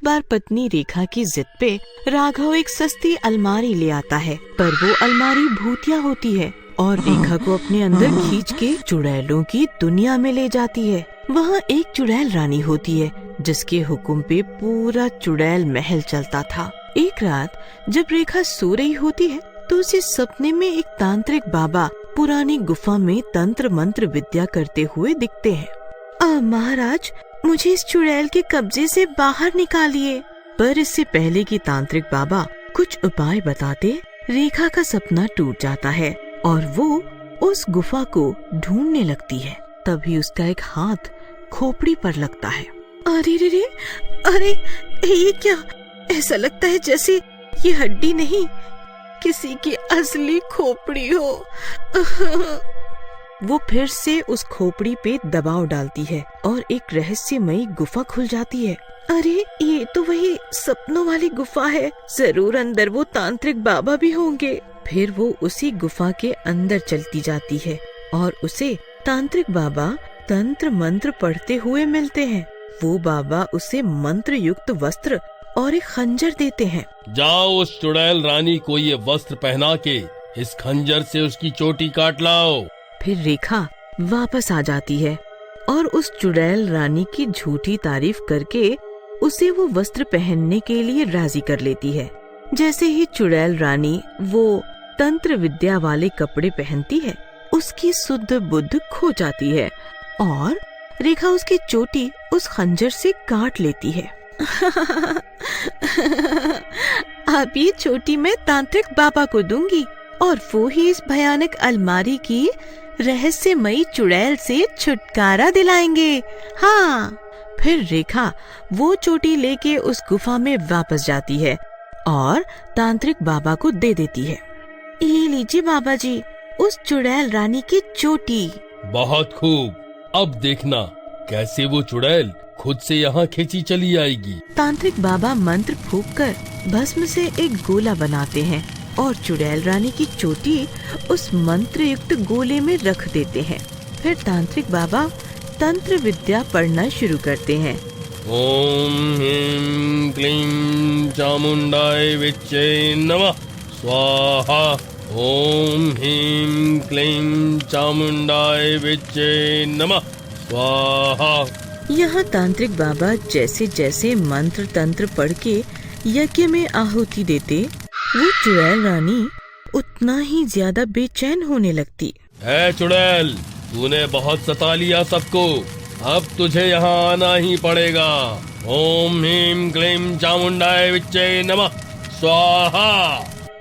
बार पत्नी रेखा की जिद पे राघव एक सस्ती अलमारी ले आता है, पर वो अलमारी भूतिया होती है और रेखा को अपने अंदर खींच के चुड़ैलों की दुनिया में ले जाती है। वहाँ एक चुड़ैल रानी होती है जिसके हुक्म पे पूरा चुड़ैल महल चलता था। एक रात जब रेखा सो रही होती है तो उसे सपने में एक तांत्रिक बाबा पुरानी गुफा में तंत्र मंत्र विद्या करते हुए दिखते हैं। महाराज, मुझे इस चुड़ैल के कब्जे से बाहर निकालिए। पर इससे पहले कि तांत्रिक बाबा कुछ उपाय बताते, रेखा का सपना टूट जाता है और वो उस गुफा को ढूंढने लगती है। तभी उसका एक हाथ खोपड़ी पर लगता है। अरे रे रे, अरे ये क्या? ऐसा लगता है जैसे ये हड्डी नहीं, किसी की असली खोपड़ी हो। वो फिर से उस खोपड़ी पे दबाव डालती है और एक रहस्यमयी गुफा खुल जाती है। अरे ये तो वही सपनों वाली गुफा है, जरूर अंदर वो तांत्रिक बाबा भी होंगे। फिर वो उसी गुफा के अंदर चलती जाती है और उसे तांत्रिक बाबा तंत्र मंत्र पढ़ते हुए मिलते हैं। वो बाबा उसे मंत्र युक्त वस्त्र और एक खंजर देते हैं। जाओ उस चुड़ैल रानी को ये वस्त्र पहना के इस खंजर से उसकी चोटी काट लाओ। फिर रेखा वापस आ जाती है और उस चुड़ैल रानी की झूठी तारीफ करके उसे वो वस्त्र पहनने के लिए राजी कर लेती है। जैसे ही चुड़ैल रानी वो तंत्र विद्या वाले कपड़े पहनती है, उसकी शुद्ध बुद्ध खो जाती है और रेखा उसकी चोटी उस खंजर से काट लेती है। अब ये चोटी मैं तांत्रिक बाबा को दूंगी और वो ही इस भयानक अलमारी की रहस्यमयी चुड़ैल से छुटकारा दिलाएंगे। हाँ। फिर रेखा वो चोटी लेके उस गुफा में वापस जाती है और तांत्रिक बाबा को दे देती है। ये लीजिए बाबा जी, उस चुड़ैल रानी की चोटी। बहुत खूब, अब देखना कैसे वो चुड़ैल खुद से यहाँ खींची चली आएगी। तांत्रिक बाबा मंत्र फूंककर भस्म से एक गोला बनाते हैं और चुड़ैल रानी की चोटी उस मंत्र युक्त गोले में रख देते हैं। फिर तांत्रिक बाबा तंत्र विद्या पढ़ना शुरू करते हैं। ओम ह्रीं क्लीं चामुंडाय विच्चे नमः स्वाहा। ओम ह्रीं क्लीं चामुंडाय विच्चे नमः स्वाहा। यहाँ तांत्रिक बाबा जैसे जैसे मंत्र तंत्र पढ़ के यज्ञ में आहुति देते, वो चुड़ैल रानी उतना ही ज्यादा बेचैन होने लगती। है चुड़ैल, तूने बहुत सता लिया सबको, अब तुझे यहाँ आना ही पड़ेगा। ओम ह्रीं क्लीं चामुंडाय विच्चे नमः स्वाहा।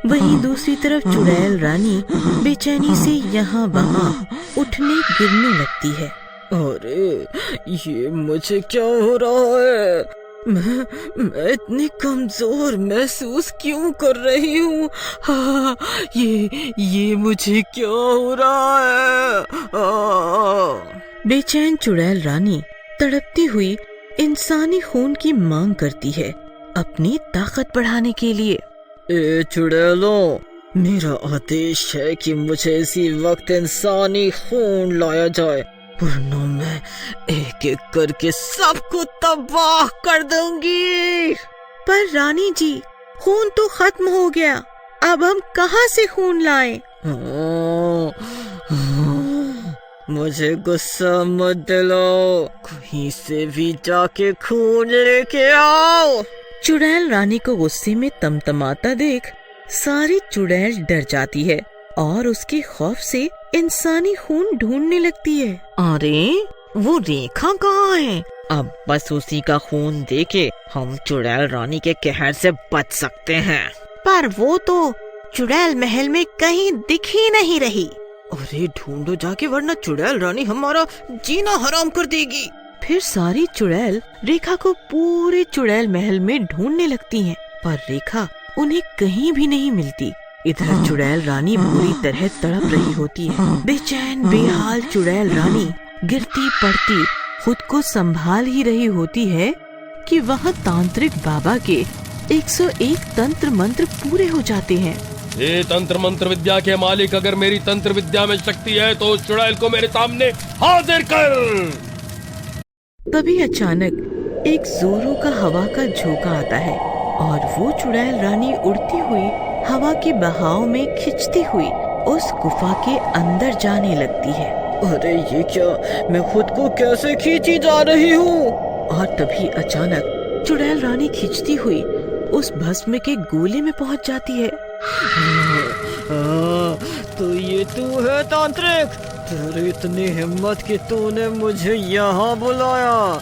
वहीं दूसरी तरफ चुड़ैल रानी बेचैनी से यहाँ वहाँ उठने गिरने लगती है। अरे ये मुझे क्या हो रहा है? मैं इतनी कमजोर महसूस क्यों कर रही हूँ? हाँ, ये मुझे क्या हो रहा है? बेचैन चुड़ैल रानी तड़पती हुई इंसानी खून की मांग करती है अपनी ताकत बढ़ाने के लिए। ए चुड़ैलों, मेरा आदेश है कि मुझे इसी वक्त इंसानी खून लाया जाए, वरना मैं एक एक करके सबको तबाह कर दूंगी। पर रानी जी, खून तो खत्म हो गया, अब हम कहाँ से खून लाएं? मुझे गुस्सा मत दिलाओ, कहीं से भी जाके खून लेके आओ। चुड़ैल रानी को गुस्से में तमतमाता देख सारी चुड़ैल डर जाती है और उसके खौफ से इंसानी खून ढूंढने लगती है। अरे वो रेखा कहाँ है? अब बस उसी का खून देके हम चुड़ैल रानी के कहर से बच सकते हैं। पर वो तो चुड़ैल महल में कहीं दिख ही नहीं रही। अरे ढूंढो जाके, वरना चुड़ैल रानी हमारा जीना हराम कर देगी। फिर सारी चुड़ैल रेखा को पूरे चुड़ैल महल में ढूंढने लगती हैं, पर रेखा उन्हें कहीं भी नहीं मिलती। इधर चुड़ैल रानी बुरी तरह तड़प रही होती है। बेचैन बेहाल चुड़ैल रानी गिरती पड़ती खुद को संभाल ही रही होती है कि वहाँ तांत्रिक बाबा के 101 तंत्र मंत्र पूरे हो जाते हैं। ये तंत्र मंत्र विद्या के मालिक, अगर मेरी तंत्र विद्या में शक्ति है तो उस चुड़ैल को मेरे सामने हाजिर कर। तभी अचानक एक जोरों का हवा का झोंका आता है और वो चुड़ैल रानी उड़ती हुई हवा के बहाव में खिंचती हुई उस गुफा के अंदर जाने लगती है। अरे ये क्या, मैं खुद को कैसे खींची जा रही हूँ। और तभी अचानक चुड़ैल रानी खिंचती हुई उस भस्म के गोले में पहुंच जाती है। तो ये तू है तांत्रिक, तेरी इतनी हिम्मत कि तूने मुझे यहाँ बुलाया।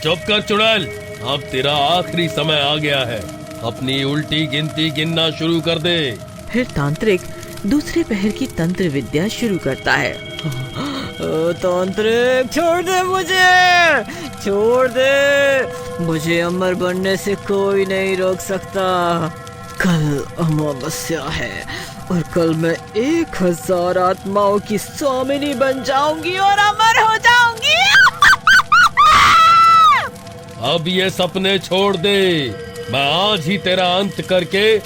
चुप कर चुड़ैल, अब तेरा आखिरी समय आ गया है, अपनी उल्टी गिनती गिनना शुरू कर दे। फिर तांत्रिक दूसरे पहर की तंत्र विद्या शुरू करता है। तांत्रिक छोड़ दे मुझे, छोड़ दे, मुझे अमर बनने से कोई नहीं रोक सकता। कल अमावस्या है और कल मैं 1000 आत्माओं की स्वामिनी बन जाऊंगी और अमर हो जाऊंगी। अब ये सपने छोड़ दे, मैं आज ही तेरा अंत करके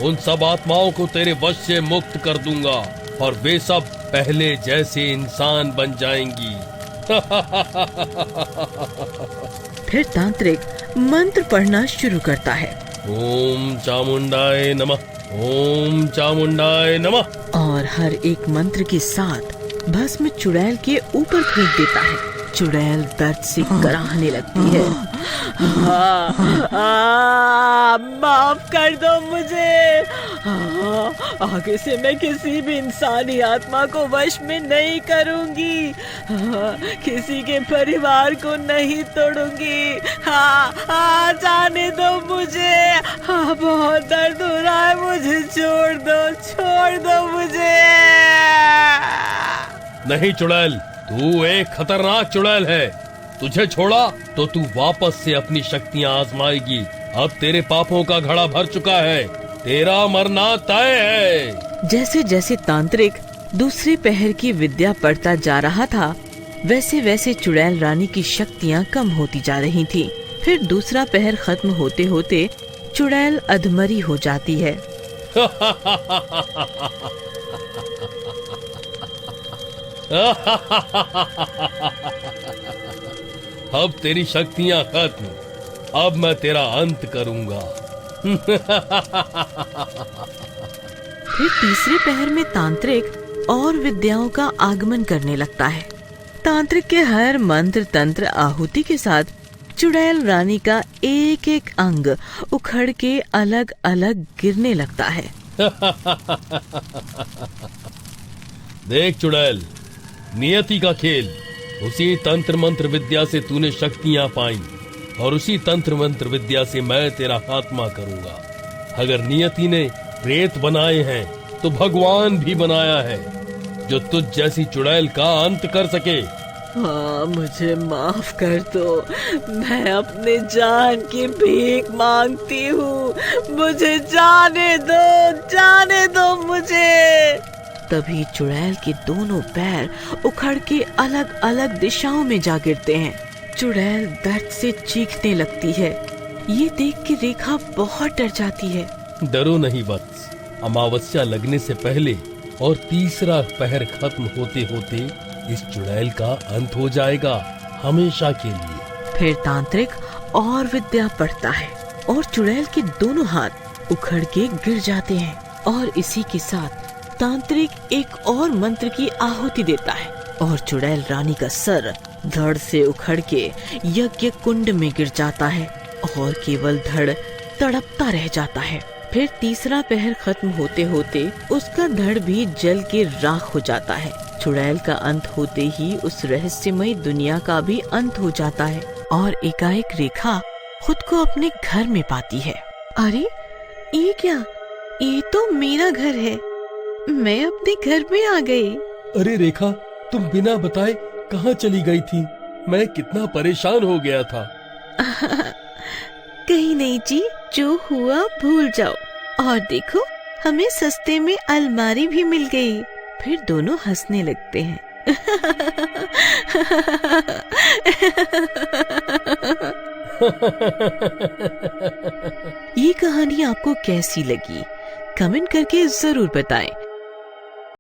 उन सब आत्माओं को तेरे वश से मुक्त कर दूंगा और वे सब पहले जैसे इंसान बन जाएंगी। फिर तांत्रिक मंत्र पढ़ना शुरू करता है। ओम चामुंडाय नमः, ओम चामुंडाय नमः। और हर एक मंत्र के साथ भस्म चुड़ैल के ऊपर फेंक देता है। चुड़ैल दर्द से कराहने लगती है। माफ कर दो मुझे, आगे से मैं किसी भी इंसानी आत्मा को वश में नहीं करूंगी, किसी के परिवार को नहीं तोड़ूंगी। जाने दो मुझे, बहुत दर्द हो रहा है, मुझे छोड़ दो मुझे। नहीं चुड़ैल, तू एक खतरनाक चुड़ैल है, तुझे छोड़ा तो तू वापस से अपनी शक्तियां आजमाएगी। अब तेरे पापों का घड़ा भर चुका है, तेरा मरना तय है। जैसे जैसे तांत्रिक दूसरे पहर की विद्या पढ़ता जा रहा था, वैसे वैसे चुड़ैल रानी की शक्तियां कम होती जा रही थी। फिर दूसरा पहर खत्म होते होते चुड़ैल अधमरी हो जाती है। अब तेरी शक्तियां खत्म, अब मैं तेरा अंत करूंगा। फिर तीसरे पहर में तांत्रिक और विद्याओं का आगमन करने लगता है। तांत्रिक के हर मंत्र तंत्र आहुति के साथ चुड़ैल रानी का एक एक अंग उखड़ के अलग अलग गिरने लगता है। देख चुड़ैल, नियति का खेल, उसी तंत्र मंत्र विद्या से तूने शक्तियां पाई और उसी तंत्र मंत्र विद्या से मैं तेरा खात्मा करूंगा। अगर नियति ने प्रेत बनाए हैं तो भगवान भी बनाया है जो तुझ जैसी चुड़ैल का अंत कर सके। हाँ, मुझे माफ कर दो, मैं अपने जान की भीख मांगती हूँ, मुझे जाने दो मुझे। तभी चुड़ैल के दोनों पैर उखड़ के अलग अलग दिशाओं में जा गिरते हैं। चुड़ैल दर्द से चीखने लगती है। ये देख के रेखा बहुत डर जाती है। डरो नहीं वत्स, अमावस्या लगने से पहले और तीसरा पहर खत्म होते होते इस चुड़ैल का अंत हो जाएगा, हमेशा के लिए। फिर तांत्रिक और विद्या पढ़ता है और चुड़ैल के दोनों हाथ उखड़ के गिर जाते हैं। और इसी के साथ तांत्रिक एक और मंत्र की आहुति देता है और चुड़ैल रानी का सर धड़ से उखड़ के यज्ञ कुंड में गिर जाता है और केवल धड़ तड़पता रह जाता है। फिर तीसरा पहर खत्म होते होते उसका धड़ भी जल के राख हो जाता है। चुड़ैल का अंत होते ही उस रहस्यमयी दुनिया का भी अंत हो जाता है और एकाएक रेखा खुद को अपने घर में पाती है। अरे ये क्या, ये तो मेरा घर है, मैं अपने घर में आ गई। अरे रेखा, तुम बिना बताए कहाँ चली गई थी? मैं कितना परेशान हो गया था। कहीं नहीं जी, जो हुआ भूल जाओ। और देखो, हमें सस्ते में अलमारी भी मिल गई। फिर दोनों हंसने लगते हैं। ये कहानी आपको कैसी लगी? कमेंट करके जरूर बताएं।